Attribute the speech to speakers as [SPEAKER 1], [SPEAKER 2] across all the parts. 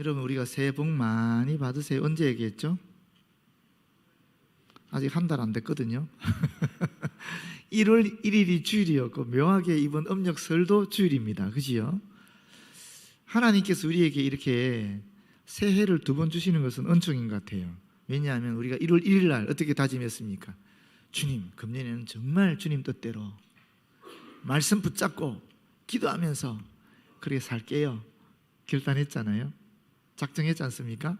[SPEAKER 1] 여러분, 우리가 새해 복 많이 받으세요. 언제 얘기했죠? 아직 한 달 안 됐거든요. 1월 1일이 주일이었고 묘하게 이번 음력설도 주일입니다. 그지요? 하나님께서 우리에게 이렇게 새해를 2번 주시는 것은 은총인 것 같아요. 왜냐하면 우리가 1월 1일 날 어떻게 다짐했습니까? 주님, 금년에는 정말 주님 뜻대로 말씀 붙잡고 기도하면서 그렇게 살게요. 결단했잖아요. 작정했지 않습니까?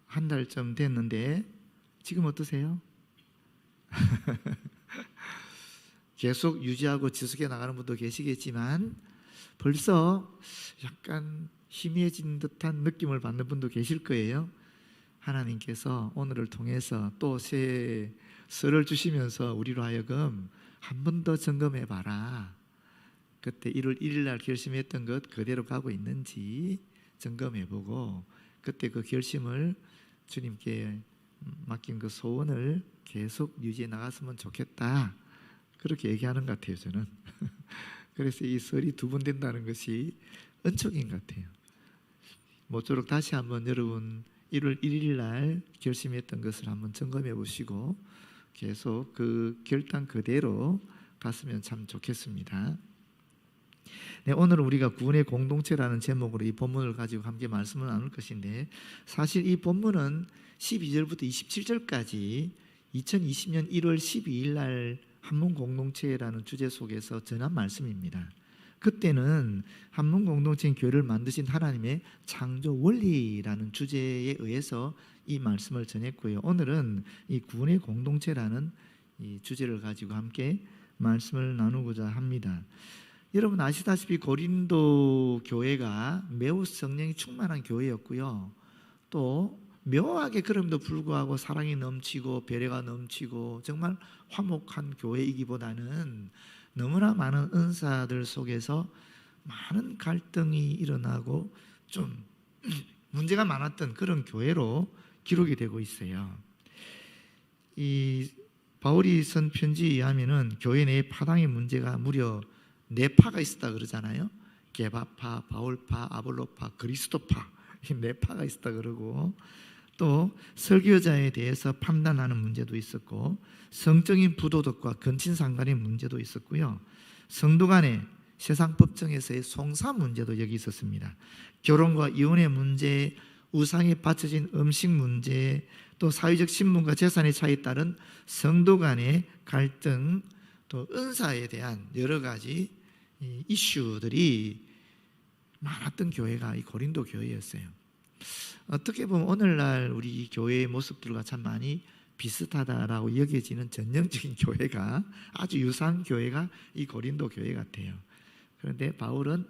[SPEAKER 1] 한 달쯤 됐는데 지금 어떠세요? 계속 유지하고 지속해 나가는 분도 계시겠지만 벌써 약간 희미해진 듯한 느낌을 받는 분도 계실 거예요. 하나님께서 오늘을 통해서 또 새 설을 주시면서 우리로 하여금 한 번 더 점검해 봐라. 그때 1월 1일 날 결심했던 것 그대로 가고 있는지 점검해 보고 그때 그 결심을 주님께 맡긴 그 소원을 계속 유지해 나갔으면 좋겠다. 그렇게 얘기하는 것 같아요, 저는. 그래서 이 설이 2번 된다는 것이 은총인 것 같아요. 모쪼록 다시 한번 여러분 1월 1일 날 결심했던 것을 한번 점검해 보시고 계속 그 결단 그대로 갔으면 참 좋겠습니다. 네, 오늘 우리가 구원의 공동체라는 제목으로 이 본문을 가지고 함께 말씀을 나눌 것인데 사실 이 본문은 12절부터 27절까지 2020년 1월 12일 날 한문 공동체라는 주제 속에서 전한 말씀입니다. 그때는 한문 공동체인 교회를 만드신 하나님의 창조 원리라는 주제에 의해서 이 말씀을 전했고요. 오늘은 이 구원의 공동체라는 이 주제를 가지고 함께 말씀을 나누고자 합니다. 여러분 아시다시피 고린도 교회가 매우 성령이 충만한 교회였고요. 또 묘하게 그럼에도 불구하고 사랑이 넘치고 배려가 넘치고 정말 화목한 교회이기보다는 너무나 많은 은사들 속에서 많은 갈등이 일어나고 좀 문제가 많았던 그런 교회로 기록이 되고 있어요. 이 바울이 쓴 편지에 의하면은 교회 내에 파당의 문제가 무려 4파가 있었다 그러잖아요. 게바파, 바울파, 아볼로파, 그리스도파 이 4파가 있었다 그러고 또 설교자에 대해서 판단하는 문제도 있었고 성적인 부도덕과 근친상간의 문제도 있었고요. 성도 간의 세상 법정에서의 송사 문제도 여기 있었습니다. 결혼과 이혼의 문제, 우상에 바쳐진 음식 문제, 또 사회적 신분과 재산의 차이에 따른 성도 간의 갈등, 또 은사에 대한 여러 가지 이슈들이 많았던 교회가 이 고린도 교회였어요. 어떻게 보면 오늘날 우리 교회의 모습들과 참 많이 비슷하다라고 여겨지는 전형적인 교회가 아주 유사한 교회가 이 고린도 교회 같아요. 그런데 바울은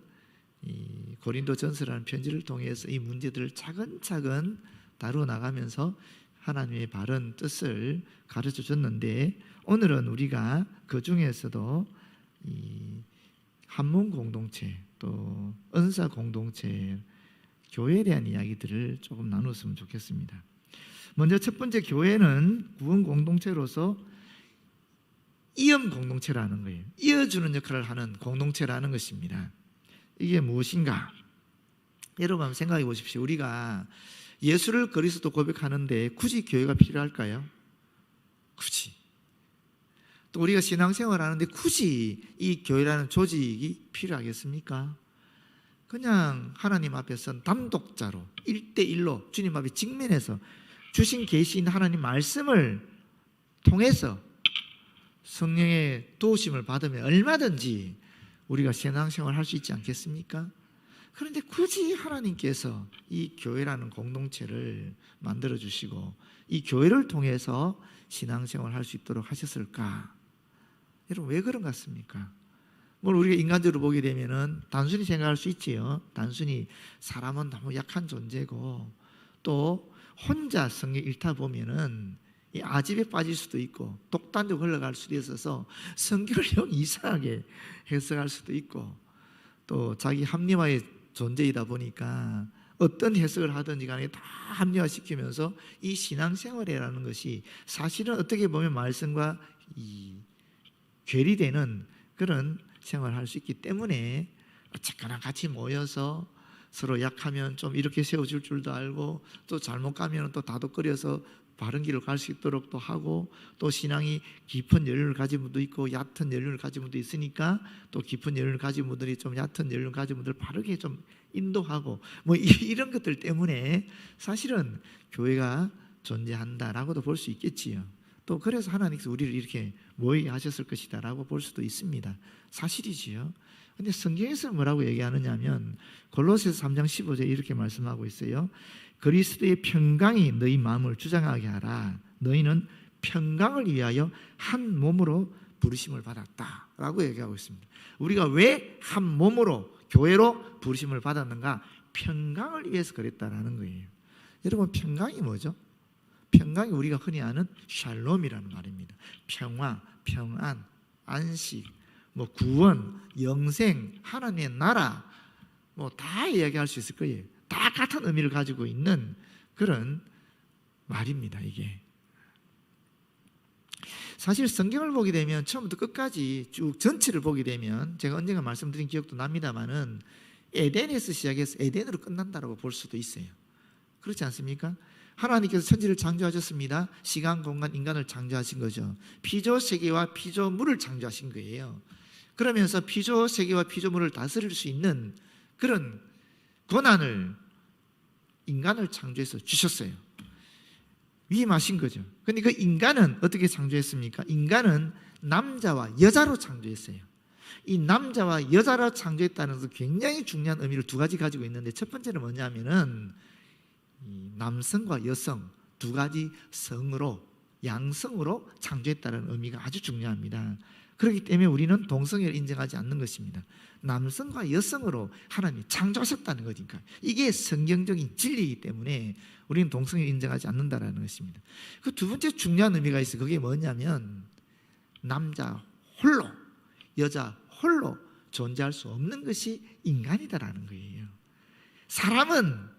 [SPEAKER 1] 이 고린도 전서라는 편지를 통해서 이 문제들을 차근차근 다루어 나가면서 하나님의 바른 뜻을 가르쳐 줬는데 오늘은 우리가 그 중에서도 이 한문 공동체 또 은사 공동체 교회에 대한 이야기들을 조금 나눴으면 좋겠습니다. 먼저 첫 번째 교회는 구원 공동체로서 이음 공동체라는 거예요. 이어주는 역할을 하는 공동체라는 것입니다. 이게 무엇인가? 여러분 한번 생각해 보십시오. 우리가 예수를 그리스도 고백하는데 굳이 교회가 필요할까요? 굳이. 또 우리가 신앙생활을 하는데 굳이 이 교회라는 조직이 필요하겠습니까? 그냥 하나님 앞에서 단독자로 1대1로 주님 앞에 직면해서 주신 계신 하나님 말씀을 통해서 성령의 도우심을 받으면 얼마든지 우리가 신앙생활을 할 수 있지 않겠습니까? 그런데 굳이 하나님께서 이 교회라는 공동체를 만들어 주시고 이 교회를 통해서 신앙생활을 할 수 있도록 하셨을까? 여러분 왜 그런 것 같습니까? 뭘 우리가 인간적으로 보게 되면은 단순히 생각할 수 있지요. 단순히 사람은 너무 약한 존재고 또 혼자 성경 읽다 보면은 이 아집에 빠질 수도 있고 독단적으로 흘러갈 수도 있어서 성경을 영 이상하게 해석할 수도 있고 또 자기 합리화의 존재이다 보니까 어떤 해석을 하든지 간에 다 합리화시키면서 이 신앙생활이라는 것이 사실은 어떻게 보면 말씀과 이 괴리되는 그런 생활을 할 수 있기 때문에 어쨌거나 같이 모여서 서로 약하면 좀 이렇게 세워줄 줄도 알고, 또 잘못 가면 또 다독거려서 바른 길을 갈 수 있도록 또 하고, 또 신앙이 깊은 연륜을 가진 분도 있고 얕은 연륜을 가진 분도 있으니까 또 깊은 연륜을 가진 분들이 좀 얕은 연륜을 가진 분들 바르게 좀 인도하고, 뭐 이런 것들 때문에 사실은 교회가 존재한다라고도 볼 수 있겠지요. 또 그래서 하나님께서 우리를 이렇게 모이게 하셨을 것이다라고 볼 수도 있습니다. 사실이지요. 근데 성경에서 뭐라고 얘기하느냐면 골로새서 3장 15절에 이렇게 말씀하고 있어요. 그리스도의 평강이 너희 마음을 주장하게 하라. 너희는 평강을 위하여 한 몸으로 부르심을 받았다라고 얘기하고 있습니다. 우리가 왜 한 몸으로 교회로 부르심을 받았는가? 평강을 위해서 그랬다라는 거예요. 여러분, 평강이 뭐죠? 평강이 우리가 흔히 아는 샬롬이라는 말입니다. 평화, 평안, 안식, 뭐 구원, 영생, 하나님의 나라, 뭐 다 이야기할 수 있을 거예요. 다 같은 의미를 가지고 있는 그런 말입니다. 이게 사실 성경을 보게 되면 처음부터 끝까지 쭉 전체를 보게 되면, 제가 언젠가 말씀드린 기억도 납니다만은 에덴에서 시작해서 에덴으로 끝난다라고 볼 수도 있어요. 그렇지 않습니까? 하나님께서 천지를 창조하셨습니다. 시간, 공간, 인간을 창조하신 거죠. 피조세계와 피조물을 창조하신 거예요. 그러면서 피조세계와 피조물을 다스릴 수 있는 그런 권한을 인간을 창조해서 주셨어요. 위임하신 거죠. 그런데 그 인간은 어떻게 창조했습니까? 인간은 남자와 여자로 창조했어요. 이 남자와 여자로 창조했다는 것은 굉장히 중요한 의미를 두 가지 가지고 있는데, 첫 번째는 뭐냐면은 남성과 여성 두 가지 성으로, 양성으로 창조했다는 의미가 아주 중요합니다. 그렇기 때문에 우리는 동성애를 인정하지 않는 것입니다. 남성과 여성으로 하나님이 창조하셨다는 거니까, 이게 성경적인 진리이기 때문에 우리는 동성애를 인정하지 않는다는 것입니다. 그 두 번째 중요한 의미가 있어요. 그게 뭐냐면 남자 홀로, 여자 홀로 존재할 수 없는 것이 인간이다라는 거예요. 사람은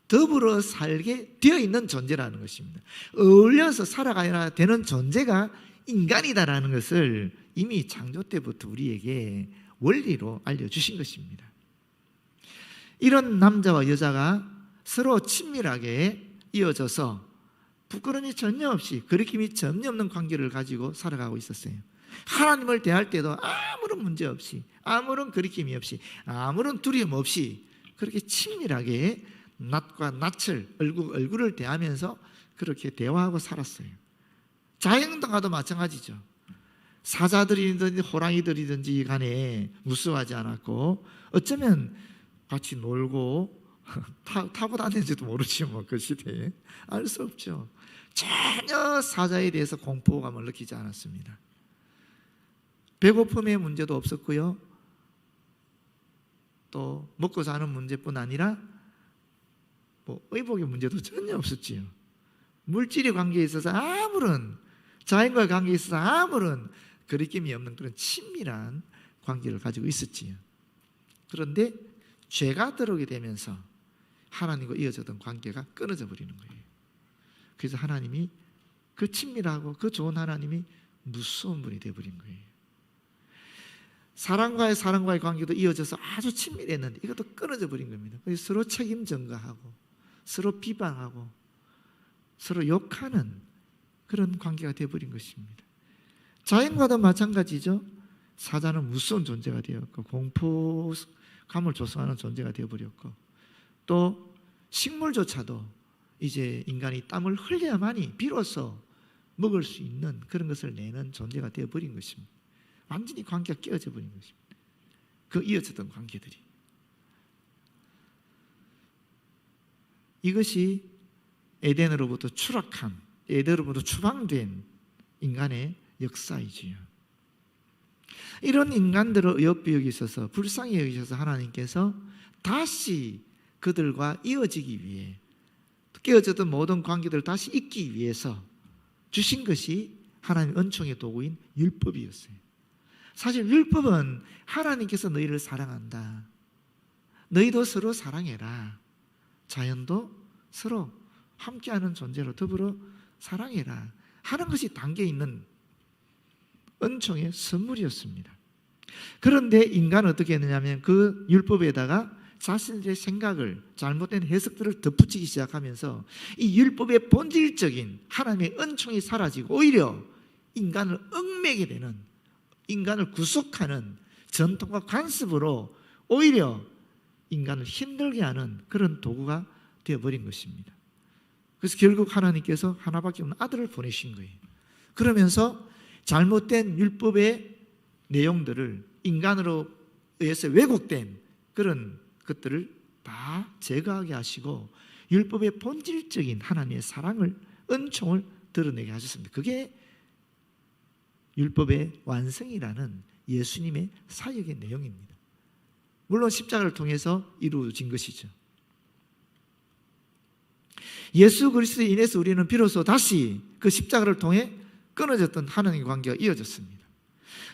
[SPEAKER 1] 더불어 살게 되어 있는 존재라는 것입니다. 어울려서 살아가야 되는 존재가 인간이다라는 것을 이미 창조 때부터 우리에게 원리로 알려주신 것입니다. 이런 남자와 여자가 서로 친밀하게 이어져서 부끄러움이 전혀 없이, 거리낌이 전혀 없는 관계를 가지고 살아가고 있었어요. 하나님을 대할 때도 아무런 문제 없이, 아무런 거리낌이 없이, 아무런 두려움 없이 그렇게 친밀하게 낯과 낯을, 얼굴을 대하면서 그렇게 대화하고 살았어요. 자연동화도 마찬가지죠. 사자들이든지 호랑이들이든지 간에 무서워하지 않았고, 어쩌면 같이 놀고 타고 다니는지도 모르지 뭐, 그 시대에 알 수 없죠. 전혀 사자에 대해서 공포감을 느끼지 않았습니다. 배고픔의 문제도 없었고요, 또 먹고 사는 문제뿐 아니라 뭐 의복의 문제도 전혀 없었지요. 물질의 관계에 있어서 아무런, 자연과의 관계에 있어서 아무런 거리낌이 없는 그런 친밀한 관계를 가지고 있었지요. 그런데 죄가 들어오게 되면서 하나님과 이어졌던 관계가 끊어져 버리는 거예요. 그래서 하나님이, 그 친밀하고 그 좋은 하나님이 무서운 분이 되어버린 거예요. 사람과의 관계도 이어져서 아주 친밀했는데 이것도 끊어져 버린 겁니다. 서로 책임 전가하고 서로 비방하고 서로 욕하는 그런 관계가 되어버린 것입니다. 자연과도 마찬가지죠. 사자는 무서운 존재가 되었고 공포감을 조성하는 존재가 되어버렸고, 또 식물조차도 이제 인간이 땀을 흘려야만이 비로소 먹을 수 있는 그런 것을 내는 존재가 되어버린 것입니다. 완전히 관계가 깨어져 버린 것입니다. 그 이어졌던 관계들이. 이것이 에덴으로부터 추락한, 에덴으로부터 추방된 인간의 역사이지요. 이런 인간들을 어여삐 여기셔서, 불쌍히 여기셔서 하나님께서 다시 그들과 이어지기 위해, 깨어졌던 모든 관계들을 다시 잇기 위해서 주신 것이 하나님의 은총의 도구인 율법이었어요. 사실 율법은 하나님께서 너희를 사랑한다, 너희도 서로 사랑해라, 자연도 서로 함께하는 존재로 더불어 사랑해라 하는 것이 담겨있는 은총의 선물이었습니다. 그런데 인간은 어떻게 했느냐면 그 율법에다가 자신들의 생각을, 잘못된 해석들을 덧붙이기 시작하면서 이 율법의 본질적인 하나님의 은총이 사라지고 오히려 인간을 얽매게 되는, 인간을 구속하는 전통과 관습으로 오히려 인간을 힘들게 하는 그런 도구가 되어버린 것입니다. 그래서 결국 하나님께서 하나밖에 없는 아들을 보내신 거예요. 그러면서 잘못된 율법의 내용들을 인간으로 의해서 왜곡된 그런 것들을 다 제거하게 하시고 율법의 본질적인 하나님의 사랑을, 은총을 드러내게 하셨습니다. 그게 율법의 완성이라는 예수님의 사역의 내용입니다. 물론 십자가를 통해서 이루어진 것이죠. 예수 그리스도에 인해서 우리는 비로소 다시 그 십자가를 통해 끊어졌던 하나님의 관계가 이어졌습니다.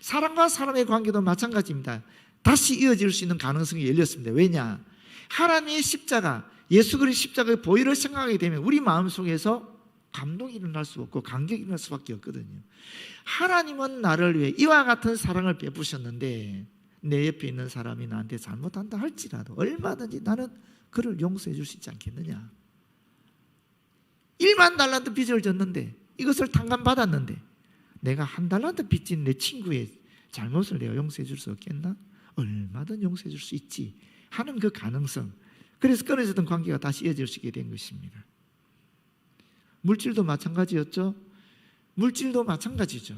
[SPEAKER 1] 사람과 사람의 관계도 마찬가지입니다. 다시 이어질 수 있는 가능성이 열렸습니다. 왜냐? 하나님의 십자가, 예수 그리스도의 십자가의 보혈을 생각하게 되면 우리 마음속에서 감동이 일어날 수 없고 감격이 일어날 수밖에 없거든요. 하나님은 나를 위해 이와 같은 사랑을 베푸셨는데 내 옆에 있는 사람이 나한테 잘못한다 할지라도 얼마든지 나는 그를 용서해 줄 수 있지 않겠느냐. 1만 달란트 빚을 졌는데, 이것을 탕감받았는데 내가 1달란트 빚진 내 친구의 잘못을 내가 용서해 줄 수 없겠나? 얼마든 용서해 줄 수 있지 하는 그 가능성, 그래서 끊어졌던 관계가 다시 이어질 수 있게 된 것입니다. 물질도 마찬가지였죠. 물질도 마찬가지죠.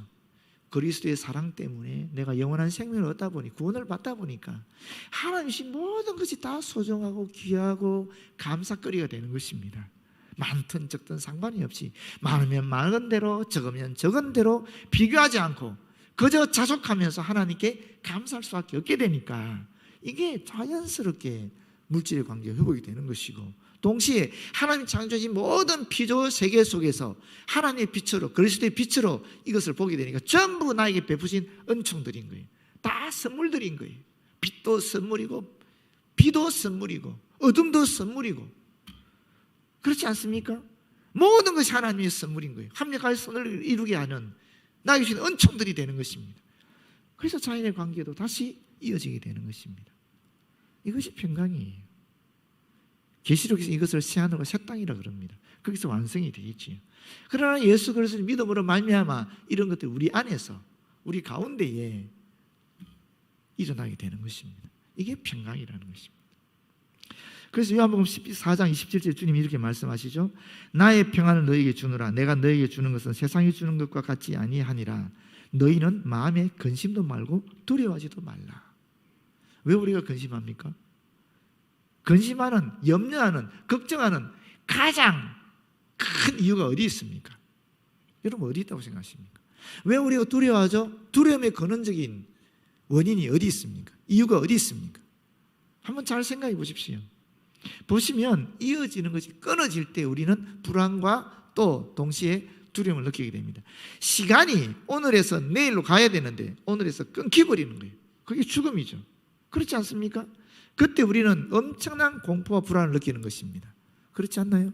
[SPEAKER 1] 그리스도의 사랑 때문에 내가 영원한 생명을 얻다 보니, 구원을 받다 보니까 하나님이신 모든 것이 다 소중하고 귀하고 감사거리가 되는 것입니다. 많든 적든 상관이 없이 많으면 많은 대로, 적으면 적은 대로 비교하지 않고 그저 자족하면서 하나님께 감사할 수밖에 없게 되니까 이게 자연스럽게 물질의 관계가 회복이 되는 것이고, 동시에 하나님 창조하신 모든 피조 세계 속에서 하나님의 빛으로, 그리스도의 빛으로 이것을 보게 되니까 전부 나에게 베푸신 은총들인 거예요. 다 선물들인 거예요. 빛도 선물이고 비도 선물이고 어둠도 선물이고, 그렇지 않습니까? 모든 것이 하나님의 선물인 거예요. 합력하여 선을 이루게 하는 나에게 주신 은총들이 되는 것입니다. 그래서 자연의 관계도 다시 이어지게 되는 것입니다. 이것이 평강이에요. 계시록에서 이것을 새하늘과 새 땅이라 그럽니다. 거기서 완성이 되겠지요. 그러나 예수 그리스도를 믿음으로 말미암아 이런 것들이 우리 안에서, 우리 가운데에 일어나게 되는 것입니다. 이게 평강이라는 것입니다. 그래서 요한복음 14장 27절 주님이 이렇게 말씀하시죠. 나의 평안을 너희에게 주노라. 내가 너희에게 주는 것은 세상이 주는 것과 같지 아니하니라. 너희는 마음에 근심도 말고 두려워하지도 말라. 왜 우리가 근심합니까? 근심하는, 염려하는, 걱정하는 가장 큰 이유가 어디 있습니까? 여러분 어디 있다고 생각하십니까? 왜 우리가 두려워하죠? 두려움의 근원적인 원인이 어디 있습니까? 이유가 어디 있습니까? 한번 잘 생각해 보십시오. 보시면 이어지는 것이 끊어질 때 우리는 불안과 또 동시에 두려움을 느끼게 됩니다. 시간이 오늘에서 내일로 가야 되는데 오늘에서 끊겨버리는 거예요. 그게 죽음이죠. 그렇지 않습니까? 그때 우리는 엄청난 공포와 불안을 느끼는 것입니다. 그렇지 않나요?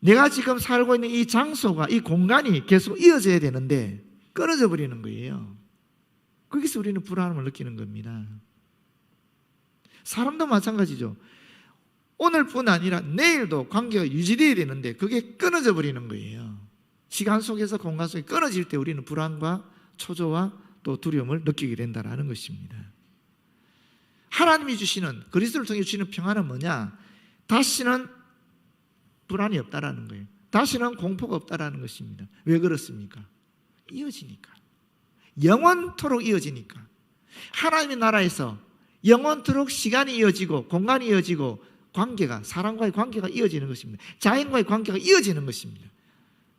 [SPEAKER 1] 내가 지금 살고 있는 이 장소가, 이 공간이 계속 이어져야 되는데 끊어져 버리는 거예요. 거기서 우리는 불안함을 느끼는 겁니다. 사람도 마찬가지죠. 오늘뿐 아니라 내일도 관계가 유지되어야 되는데 그게 끊어져 버리는 거예요. 시간 속에서 공간 속에 끊어질 때 우리는 불안과 초조와 또 두려움을 느끼게 된다는 것입니다. 하나님이 주시는, 그리스도를 통해 주시는 평안은 뭐냐? 다시는 불안이 없다라는 거예요. 다시는 공포가 없다라는 것입니다. 왜 그렇습니까? 이어지니까. 영원토록 이어지니까. 하나님의 나라에서 영원토록 시간이 이어지고 공간이 이어지고 관계가, 사람과의 관계가 이어지는 것입니다. 자연과의 관계가 이어지는 것입니다.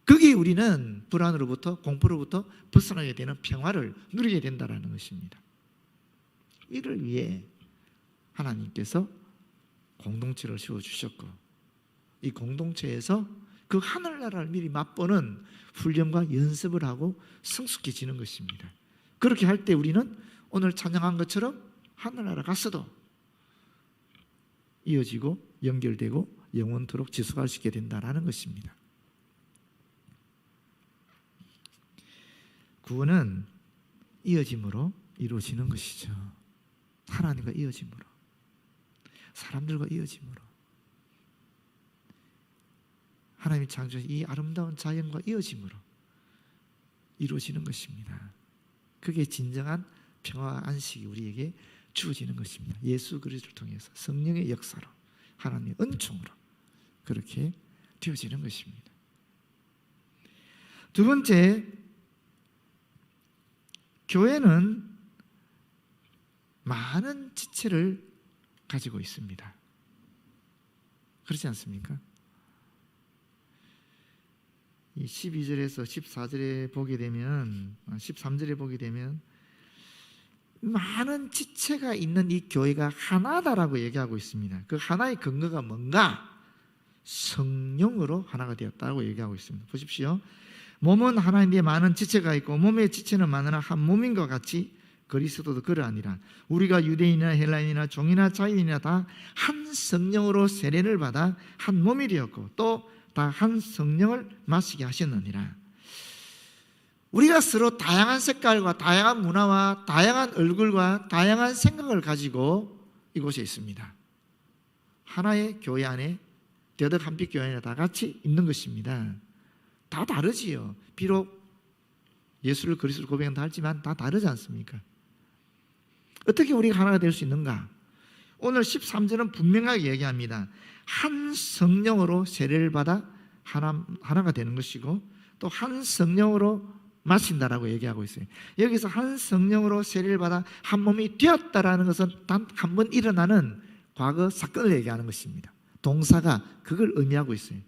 [SPEAKER 1] 거기에 우리는 불안으로부터, 공포로부터 벗어나게 되는 평화를 누리게 된다는 것입니다. 이를 위해 하나님께서 공동체를 세워주셨고, 이 공동체에서 그 하늘나라를 미리 맛보는 훈련과 연습을 하고 성숙해지는 것입니다. 그렇게 할 때 우리는 오늘 찬양한 것처럼 하늘나라 가서도 이어지고 연결되고 영원토록 지속할 수 있게 된다는 것입니다. 구원은 이어짐으로 이루어지는 것이죠. 하나님과 이어짐으로, 사람들과 이어짐으로, 하나님이 창조하신 이 아름다운 자연과 이어짐으로 이루어지는 것입니다. 그게 진정한 평화와 안식이 우리에게 주어지는 것입니다. 예수 그리스도를 통해서 성령의 역사로, 하나님의 은총으로 그렇게 되어지는 것입니다. 두 번째, 교회는 많은 지체를 가지고 있습니다. 그렇지 않습니까? 이 12절에서 14절에 보게 되면, 13절에 보게 되면 많은 지체가 있는 이 교회가 하나다라고 얘기하고 있습니다. 그 하나의 근거가 뭔가? 성령으로 하나가 되었다고 얘기하고 있습니다. 보십시오. 몸은 하나인데 많은 지체가 있고 몸의 지체는 많으나 한 몸인 것 같이 그리스도도 그러하니라. 우리가 유대인이나 헬라인이나 종이나 자유인이나 다 한 성령으로 세례를 받아 한 몸이 되었고 또 다 한 성령을 마시게 하셨느니라. 우리가 서로 다양한 색깔과 다양한 문화와 다양한 얼굴과 다양한 생각을 가지고 이곳에 있습니다. 하나의 교회 안에, 대덕 한빛 교회 안에 다 같이 있는 것입니다. 다 다르지요. 비록 예수를 그리스도로 고백한다 하지만 다 다르지 않습니까? 어떻게 우리가 하나가 될 수 있는가? 오늘 13절은 분명하게 얘기합니다. 한 성령으로 세례를 받아 하나가 되는 것이고 또 한 성령으로 마신다라고 얘기하고 있어요. 여기서 한 성령으로 세례를 받아 한 몸이 되었다라는 것은 단 한 번 일어나는 과거 사건을 얘기하는 것입니다. 동사가 그걸 의미하고 있어요.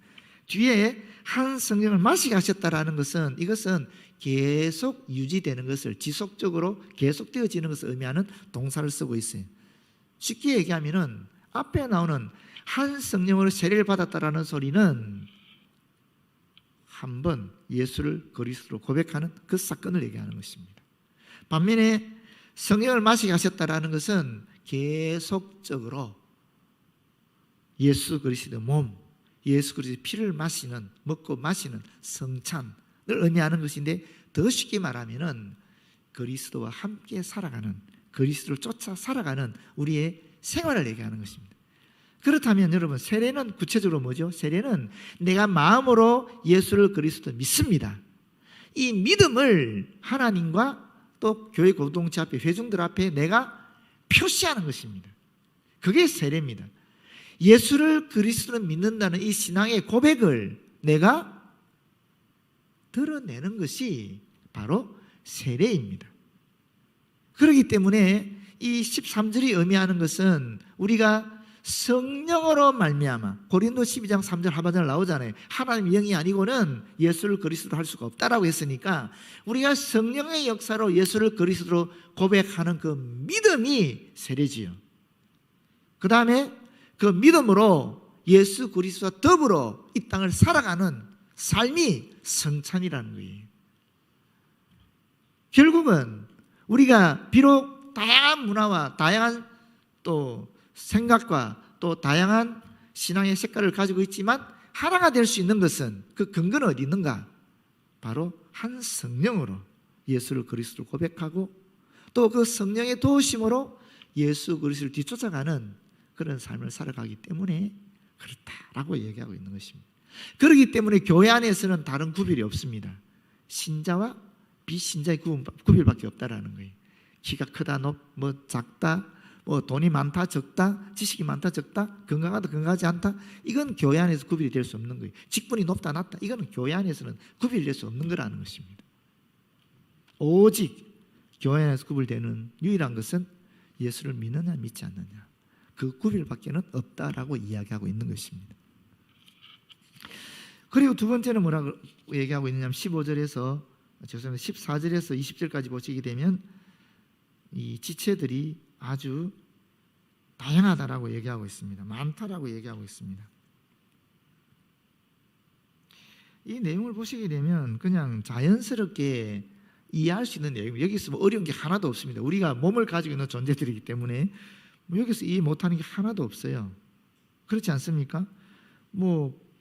[SPEAKER 1] 뒤에 한 성령을 마시게 하셨다라는 것은 이것은 계속 유지되는 것을, 지속적으로 계속되어지는 것을 의미하는 동사를 쓰고 있어요. 쉽게 얘기하면은 앞에 나오는 한 성령으로 세례를 받았다라는 소리는 한 번 예수를 그리스도로 고백하는 그 사건을 얘기하는 것입니다. 반면에 성령을 마시게 하셨다라는 것은 계속적으로 예수 그리스도의 몸, 예수 그리스도의 피를 마시는, 먹고 마시는 성찬을 의미하는 것인데, 더 쉽게 말하면은 그리스도와 함께 살아가는, 그리스도를 쫓아 살아가는 우리의 생활을 얘기하는 것입니다. 그렇다면 여러분, 세례는 구체적으로 뭐죠? 세례는 내가 마음으로 예수를 그리스도 믿습니다. 이 믿음을 하나님과 또 교회 공동체 앞에, 회중들 앞에 내가 표시하는 것입니다. 그게 세례입니다. 예수를 그리스도로 믿는다는 이 신앙의 고백을 내가 드러내는 것이 바로 세례입니다. 그렇기 때문에 이 13절이 의미하는 것은 우리가 성령으로 말미암아, 고린도 12장 3절 하반절 나오잖아요. 하나님 영이 아니고는 예수를 그리스도로 할 수가 없다라고 했으니까 우리가 성령의 역사로 예수를 그리스도로 고백하는 그 믿음이 세례지요. 그 다음에 그 믿음으로 예수 그리스도와 더불어 이 땅을 살아가는 삶이 성찬이라는 거예요. 결국은 우리가 비록 다양한 문화와 다양한 또 생각과 또 다양한 신앙의 색깔을 가지고 있지만 하나가 될 수 있는 것은, 그 근거는 어디 있는가? 바로 한 성령으로 예수를 그리스도로 고백하고 또 그 성령의 도우심으로 예수 그리스도를 뒤쫓아가는 그런 삶을 살아가기 때문에 그렇다라고 얘기하고 있는 것입니다. 그렇기 때문에 교회 안에서는 다른 구별이 없습니다. 신자와 비신자의 구별밖에 없다라는 거예요. 키가 크다, 작다, 돈이 많다, 적다, 지식이 많다, 적다, 건강하다, 건강하지 않다, 이건 교회 안에서 구별이 될 수 없는 거예요. 직분이 높다, 낮다, 이거는 교회 안에서는 구별이 될 수 없는 거라는 것입니다. 오직 교회 안에서 구별되는 유일한 것은 예수를 믿느냐 믿지 않느냐, 그 구별밖에는 없다라고 이야기하고 있는 것입니다. 그리고 두 번째는 뭐라고 얘기하고 있느냐면 14절에서 20절까지 보시게 되면 이 지체들이 아주 다양하다라고 얘기하고 있습니다. 많다라고 얘기하고 있습니다. 이 내용을 보시게 되면 그냥 자연스럽게 이해할 수 있는 내용입니다. 여기서 뭐 어려운 게 하나도 없습니다. 우리가 몸을 가지고 있는 존재들이기 때문에 여기서 이해 못하는 게 하나도 없어요. 그렇지 않습니까?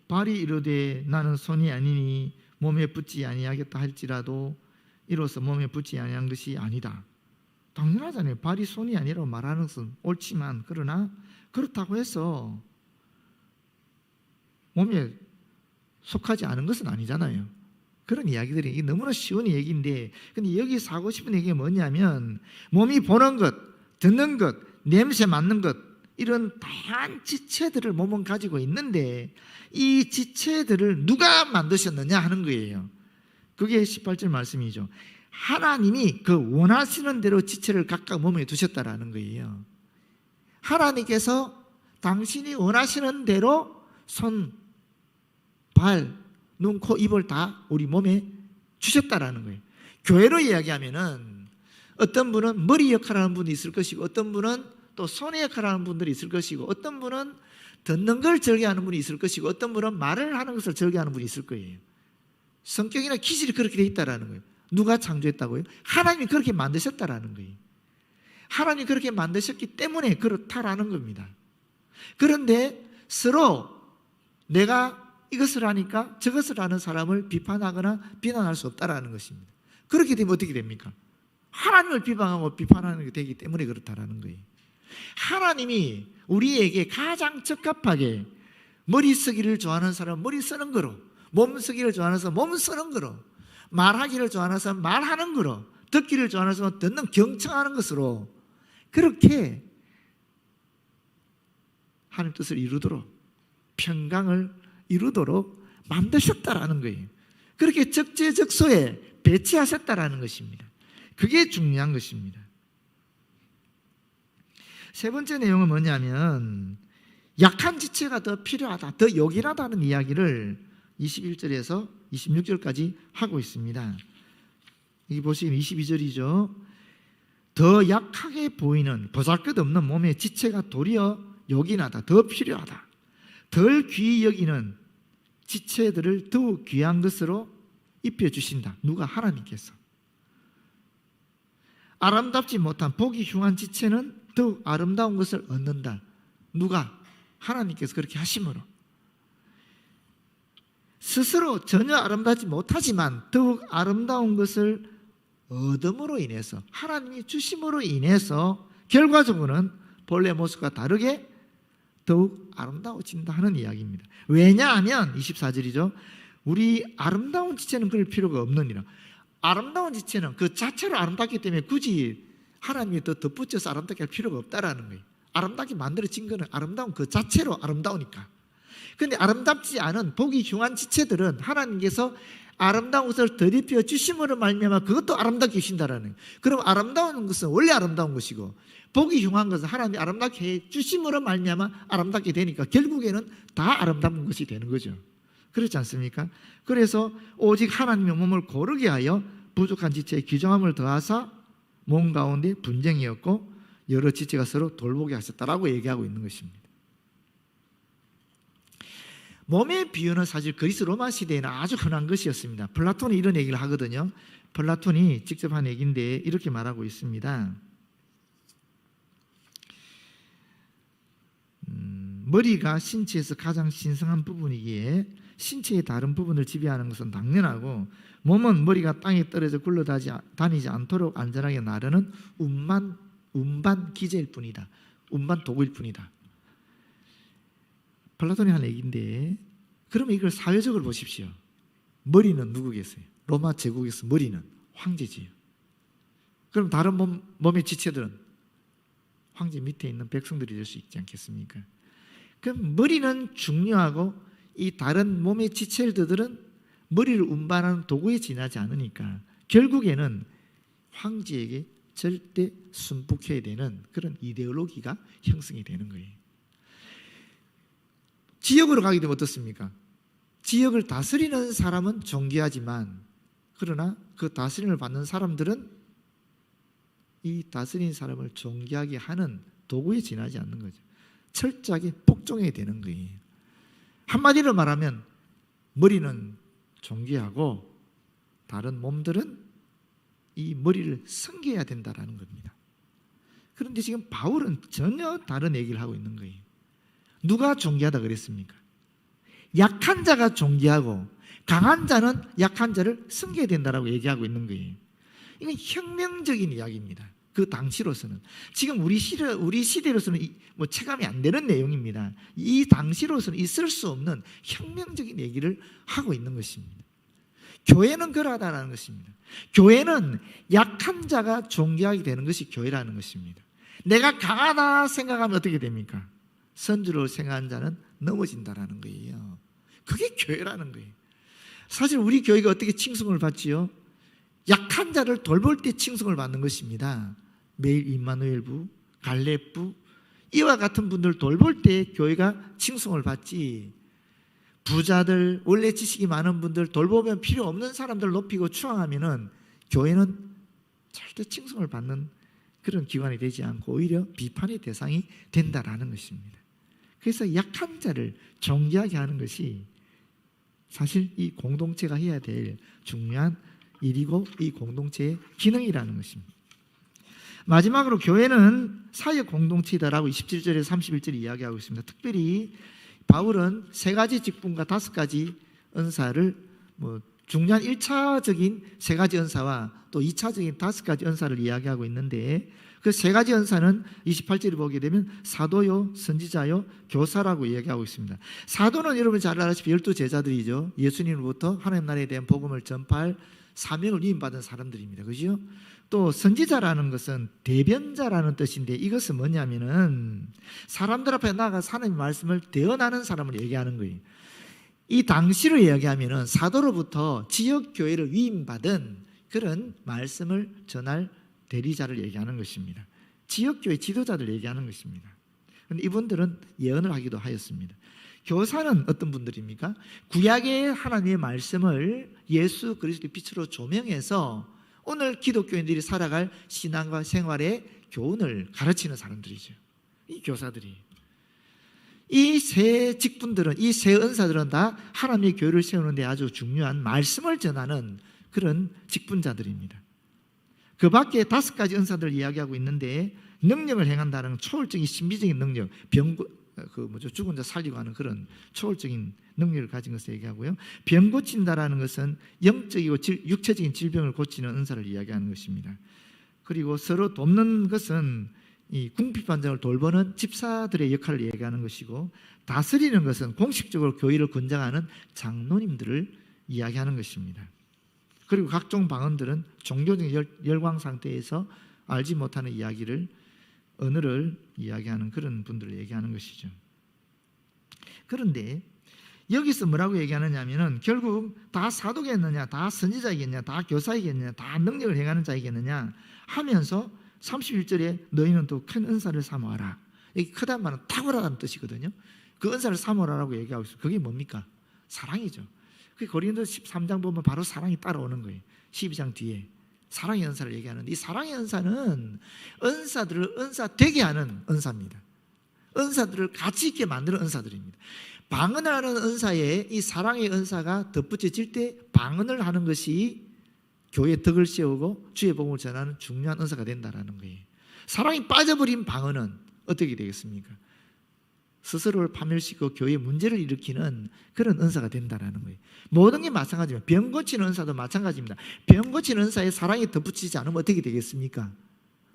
[SPEAKER 1] 발이 이르되 나는 손이 아니니 몸에 붙지 아니하겠다 할지라도 이로써 몸에 붙지 아니한 것이 아니다. 당연하잖아요. 발이 손이 아니라고 말하는 것은 옳지만, 그러나 그렇다고 해서 몸에 속하지 않은 것은 아니잖아요. 그런 이야기들이, 이게 너무나 쉬운 얘기인데, 근데 여기서 하고 싶은 얘기가 뭐냐면, 몸이 보는 것, 듣는 것, 냄새 맡는 것, 이런 다양한 지체들을 몸은 가지고 있는데, 이 지체들을 누가 만드셨느냐 하는 거예요. 그게 18절 말씀이죠. 하나님이 그 원하시는 대로 지체를 각각 몸에 두셨다라는 거예요. 하나님께서 당신이 원하시는 대로 손, 발, 눈, 코, 입을 다 우리 몸에 주셨다라는 거예요. 교회로 이야기하면은 어떤 분은 머리 역할을 하는 분이 있을 것이고, 어떤 분은 또 손의 역할을 하는 분들이 있을 것이고, 어떤 분은 듣는 걸 즐겨하는 분이 있을 것이고, 어떤 분은 말을 하는 것을 즐겨하는 분이 있을 거예요. 성격이나 기질이 그렇게 돼 있다라는 거예요. 누가 창조했다고요? 하나님이 그렇게 만드셨다라는 거예요. 하나님이 그렇게 만드셨기 때문에 그렇다라는 겁니다. 그런데 서로 내가 이것을 하니까 저것을 하는 사람을 비판하거나 비난할 수 없다라는 것입니다. 그렇게 되면 어떻게 됩니까? 하나님을 비방하고 비판하는 게 되기 때문에 그렇다라는 거예요. 하나님이 우리에게 가장 적합하게 머리 쓰기를 좋아하는 사람은 머리 쓰는 거로, 몸 쓰기를 좋아하는 사람은 몸 쓰는 거로, 말하기를 좋아하는 사람은 말하는 거로, 듣기를 좋아하는 사람은 듣는 경청하는 것으로, 그렇게 하나님 뜻을 이루도록, 평강을 이루도록 만드셨다라는 거예요. 그렇게 적재적소에 배치하셨다라는 것입니다. 그게 중요한 것입니다. 세 번째 내용은 뭐냐면, 약한 지체가 더 필요하다, 더 요긴하다는 이야기를 21절에서 26절까지 하고 있습니다. 여기 보시면 22절이죠. 더 약하게 보이는 보잘것없는 몸의 지체가 도리어 요긴하다, 더 필요하다. 덜 귀히 여기는 지체들을 더욱 귀한 것으로 입혀주신다. 누가? 하나님께서. 아름답지 못한 보기 흉한 지체는 더욱 아름다운 것을 얻는다. 누가? 하나님께서 그렇게 하심으로. 스스로 전혀 아름답지 못하지만 더욱 아름다운 것을 얻음으로 인해서, 하나님이 주심으로 인해서 결과적으로는 본래 모습과 다르게 더욱 아름다워진다 하는 이야기입니다. 왜냐하면 24절이죠. 우리 아름다운 지체는 그럴 필요가 없느니라. 아름다운 지체는 그 자체로 아름답기 때문에 굳이 하나님이 더 덧붙여서 아름답게 할 필요가 없다라는 거예요. 아름답게 만들어진 거는 아름다운 그 자체로 아름다우니까. 그런데 아름답지 않은 보기 흉한 지체들은 하나님께서 아름다운 것을 덧입혀 주심으로 말미암아 그것도 아름답게 주신다라는 거예요. 그럼 아름다운 것은 원래 아름다운 것이고, 보기 흉한 것은 하나님이 아름답게 해 주심으로 말미암아 아름답게 되니까 결국에는 다 아름다운 것이 되는 거죠. 그렇지 않습니까? 그래서 오직 하나님의 몸을 고르게 하여 부족한 지체에 귀정함을 더하사 몸 가운데 분쟁이었고 여러 지체가 서로 돌보게 하셨다라고 얘기하고 있는 것입니다. 몸의 비유는 사실 그리스 로마 시대에는 아주 흔한 것이었습니다. 플라톤이 이런 얘기를 하거든요. 플라톤이 직접 한 얘기인데 이렇게 말하고 있습니다. 머리가 신체에서 가장 신성한 부분이기에 신체의 다른 부분을 지배하는 것은 당연하고, 몸은 머리가 땅에 떨어져 굴러다니지 않도록 안전하게 나르는 운반 기제일 뿐이다. 운반 도구일 뿐이다. 플라톤이 한 얘기인데, 그러면 이걸 사회적으로 보십시오. 머리는 누구겠어요? 로마 제국에서 머리는 황제지요. 그럼 다른 몸의 지체들은 황제 밑에 있는 백성들이 될 수 있지 않겠습니까? 그럼 머리는 중요하고 이 다른 몸의 지체들은 머리를 운반하는 도구에 지나지 않으니까 결국에는 황제에게 절대 순복해야 되는 그런 이데올로기가 형성이 되는 거예요. 지역으로 가게 되면 어떻습니까? 지역을 다스리는 사람은 존귀하지만, 그러나 그 다스림을 받는 사람들은 이 다스리는 사람을 존귀하게 하는 도구에 지나지 않는 거죠. 철저하게 복종해야 되는 거예요. 한마디로 말하면 머리는 존귀하고 다른 몸들은 이 머리를 섬겨야 된다라는 겁니다. 그런데 지금 바울은 전혀 다른 얘기를 하고 있는 거예요. 누가 존귀하다 그랬습니까? 약한 자가 존귀하고 강한 자는 약한 자를 섬겨야 된다라고 얘기하고 있는 거예요. 이건 혁명적인 이야기입니다. 그 당시로서는. 지금 우리 시대로서는 뭐 체감이 안 되는 내용입니다. 이 당시로서는 있을 수 없는 혁명적인 얘기를 하고 있는 것입니다. 교회는 그러하다는 것입니다. 교회는 약한 자가 존귀하게 되는 것이 교회라는 것입니다. 내가 강하다 생각하면 어떻게 됩니까? 선주로 생각한 자는 넘어진다라는 거예요. 그게 교회라는 거예요. 사실 우리 교회가 어떻게 칭송을 받지요? 약한 자를 돌볼 때 칭송을 받는 것입니다. 매일 임마누엘부, 갈렙부 이와 같은 분들 돌볼 때 교회가 칭송을 받지, 부자들, 원래 지식이 많은 분들 돌보면 필요 없는 사람들 높이고 추앙하면은 교회는 절대 칭송을 받는 그런 기관이 되지 않고 오히려 비판의 대상이 된다라는 것입니다. 그래서 약한 자를 존귀하게 하는 것이 사실 이 공동체가 해야 될 중요한 일이고 이 공동체의 기능이라는 것입니다. 마지막으로 교회는 사역 공동체다라고 27절에서 31절에 이야기하고 있습니다. 특별히 바울은 3가지 직분과 5가지 은사를 중요한 1차적인 3가지 은사와 또 2차적인 5가지 은사를 이야기하고 있는데, 그 3가지 은사는 28절에 보게 되면 사도요, 선지자요, 교사라고 이야기하고 있습니다. 사도는 여러분 잘 아시다시피 12제자들이죠. 예수님으로부터 하나님 나라에 대한 복음을 전파할 사명을 위임받은 사람들입니다. 그죠? 또 선지자라는 것은 대변자라는 뜻인데, 이것은 뭐냐면은 사람들 앞에 나가서 하나님의 말씀을 대언하는 사람을 얘기하는 거예요. 이 당시로 이야기하면은 사도로부터 지역 교회를 위임받은 그런 말씀을 전할 대리자를 얘기하는 것입니다. 지역 교회 지도자들 얘기하는 것입니다. 그런데 이분들은 예언을 하기도 하였습니다. 교사는 어떤 분들입니까? 구약의 하나님의 말씀을 예수 그리스도의 빛으로 조명해서 오늘 기독교인들이 살아갈 신앙과 생활의 교훈을 가르치는 사람들이죠. 이 교사들이. 이 세 직분들은, 이 세 은사들은 다 하나님의 교회를 세우는 데 아주 중요한 말씀을 전하는 그런 직분자들입니다. 그 밖에 5가지 은사들을 이야기하고 있는데, 능력을 행한다는 초월적인 신비적인 능력, 죽은 자 살리고 하는 그런 초월적인 능력을 가진 것을 얘기하고요. 병 고친다라는 것은 영적이고 육체적인 질병을 고치는 은사를 이야기하는 것입니다. 그리고 서로 돕는 것은 이 궁핍환자를 돌보는 집사들의 역할을 얘기하는 것이고, 다스리는 것은 공식적으로 교회를 권장하는 장로님들을 이야기하는 것입니다. 그리고 각종 방언들은 종교적인 열광 상태에서 알지 못하는 이야기를, 언어를 이야기하는 그런 분들을 얘기하는 것이죠. 그런데 여기서 뭐라고 얘기하느냐 하면은 결국 다 사도겠느냐, 다 선지자이겠느냐, 다 교사이겠느냐, 다 능력을 행하는 자이겠느냐 하면서 31절에 너희는 또 큰 은사를 사모하라. 여기 크다는 말은 탁월하다는 뜻이거든요. 그 은사를 사모하라고 얘기하고 있어요. 그게 뭡니까? 사랑이죠. 그 고린도 13장 보면 바로 사랑이 따라오는 거예요. 12장 뒤에 사랑의 은사를 얘기하는데, 이 사랑의 은사는 은사들을 은사 되게 하는 은사입니다. 은사들을 가치 있게 만드는 은사들입니다. 방언을 하는 은사에 이 사랑의 은사가 덧붙여질 때 방언을 하는 것이 교회의 덕을 세우고 주의 복음을 전하는 중요한 은사가 된다는 거예요. 사랑이 빠져버린 방언은 어떻게 되겠습니까? 스스로를 파멸시키고 교회에 문제를 일으키는 그런 은사가 된다는 거예요. 모든 게 마찬가지입니다. 병 고치는 은사도 마찬가지입니다. 병 고치는 은사에 사랑이 덧붙이지 않으면 어떻게 되겠습니까?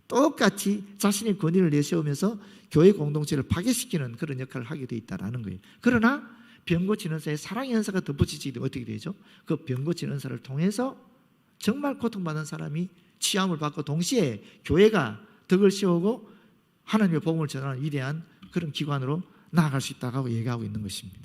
[SPEAKER 1] 똑같이 자신의 권위를 내세우면서 교회 공동체를 파괴시키는 그런 역할을 하게 돼 있다는 거예요. 그러나 병 고치는 은사에 사랑의 은사가 덧붙이지 되면 어떻게 되죠? 그 병 고치는 은사를 통해서 정말 고통받는 사람이 치유함을 받고 동시에 교회가 덕을 세우고 하나님의 복음을 전하는 위대한 그런 기관으로 나아갈 수 있다고 얘기하고 있는 것입니다.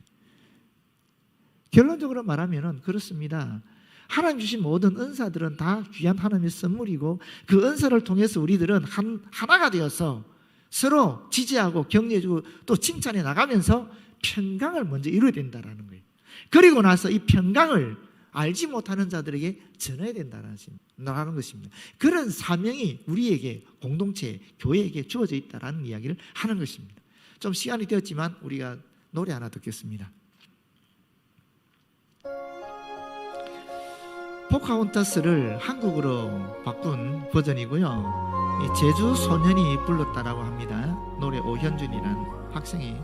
[SPEAKER 1] 결론적으로 말하면 그렇습니다. 하나님 주신 모든 은사들은 다 귀한 하나님의 선물이고, 그 은사를 통해서 우리들은 하나가 되어서 서로 지지하고 격려해주고 또 칭찬해 나가면서 평강을 먼저 이루어야 된다는 거예요. 그리고 나서 이 평강을 알지 못하는 자들에게 전해야 된다는 것입니다. 그런 사명이 우리에게, 공동체, 교회에게 주어져 있다는 이야기를 하는 것입니다. 좀 시간이 되었지만 우리가 노래 하나 듣겠습니다. 포카혼타스를 한국어로 바꾼 버전이고요. 제주 소년이 불렀다라고 합니다. 노래 오현준이라는 학생이.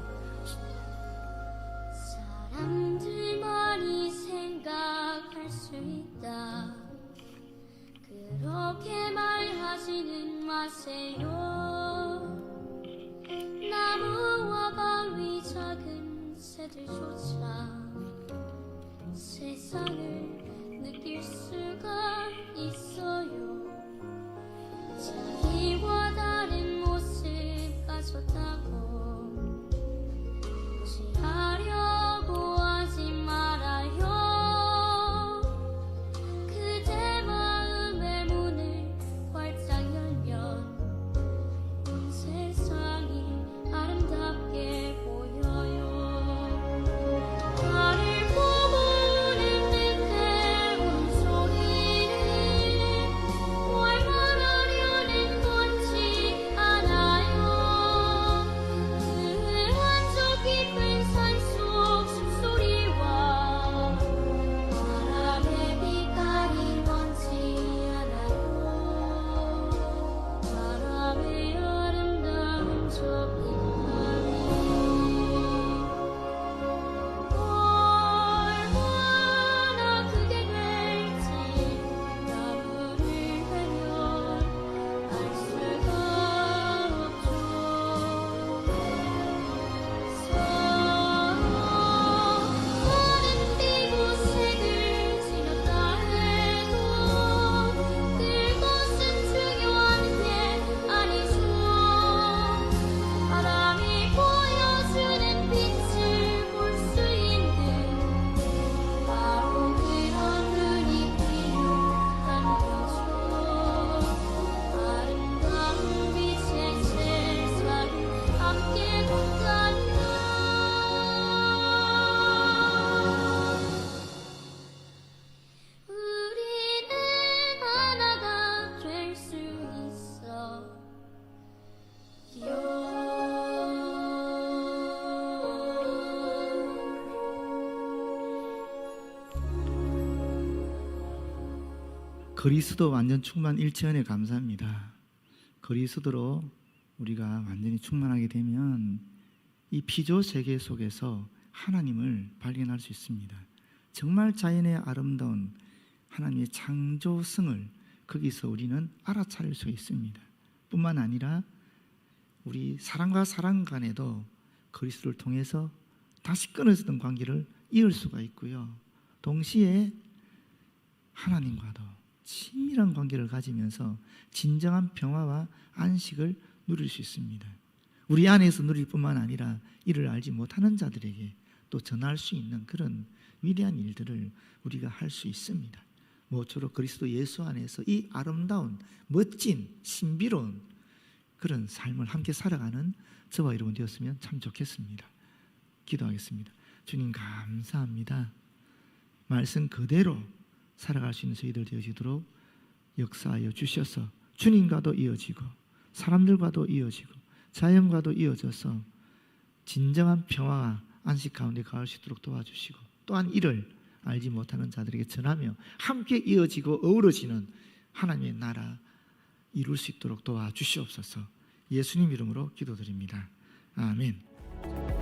[SPEAKER 2] 사람들 많이 생각할 수 있다. 그렇게 말하지는 마세요. 주세요. 나무와 바위 작은 새들조차 세상을 느낄 수가 있어요. 자기와 다른 모습 가졌다고 무시하려고 하지 말아요. 그대 마음의 문을 활짝 열면 온 세상이 아름답게 보여요. 나를 보고 우는 듯해 울음소리를 뭘 말하려는 건지 알아요. 그 한적 깊은 산속 숨소리와 바람의 빛깔이 뭔지 알아요. 바람의 아름다운 저 빛깔이 얼마나 크게 될지 나무를 베면 알 수가 없죠. 서는 띠고 색을 지렸다 해도 그것은 중요한 게 아니죠. 바람이 보여주는 빛을 볼 수 있는 바로 그런 눈이 필요한 거죠. 아름다운 빛의 세상을 함께 본다면 우리는 하나가 될 수 있어요.
[SPEAKER 1] 그리스도 완전 충만 일체은혜 감사합니다. 그리스도로 우리가 완전히 충만하게 되면 이 피조 세계 속에서 하나님을 발견할 수 있습니다. 정말 자연의 아름다운 하나님의 창조성을 거기서 우리는 알아차릴 수 있습니다. 뿐만 아니라 우리 사람과 사람 간에도 그리스도를 통해서 다시 끊어졌던 관계를 이을 수가 있고요. 동시에 하나님과도 친밀한 관계를 가지면서 진정한 평화와 안식을 누릴 수 있습니다. 우리 안에서 누릴 뿐만 아니라 이를 알지 못하는 자들에게 또 전할 수 있는 그런 위대한 일들을 우리가 할 수 있습니다. 모쪼록 그리스도 예수 안에서 이 아름다운 멋진 신비로운 그런 삶을 함께 살아가는 저와 여러분 되었으면 참 좋겠습니다. 기도하겠습니다. 주님 감사합니다. 말씀 그대로 살아갈 수 있는 저희들 되어지도록 역사하여 주셔서 주님과도 이어지고 사람들과도 이어지고 자연과도 이어져서 진정한 평화와 안식 가운데 가을 수 있도록 도와주시고 또한 이를 알지 못하는 자들에게 전하며 함께 이어지고 어우러지는 하나님의 나라 이룰 수 있도록 도와주시옵소서. 예수님 이름으로 기도드립니다. 아멘.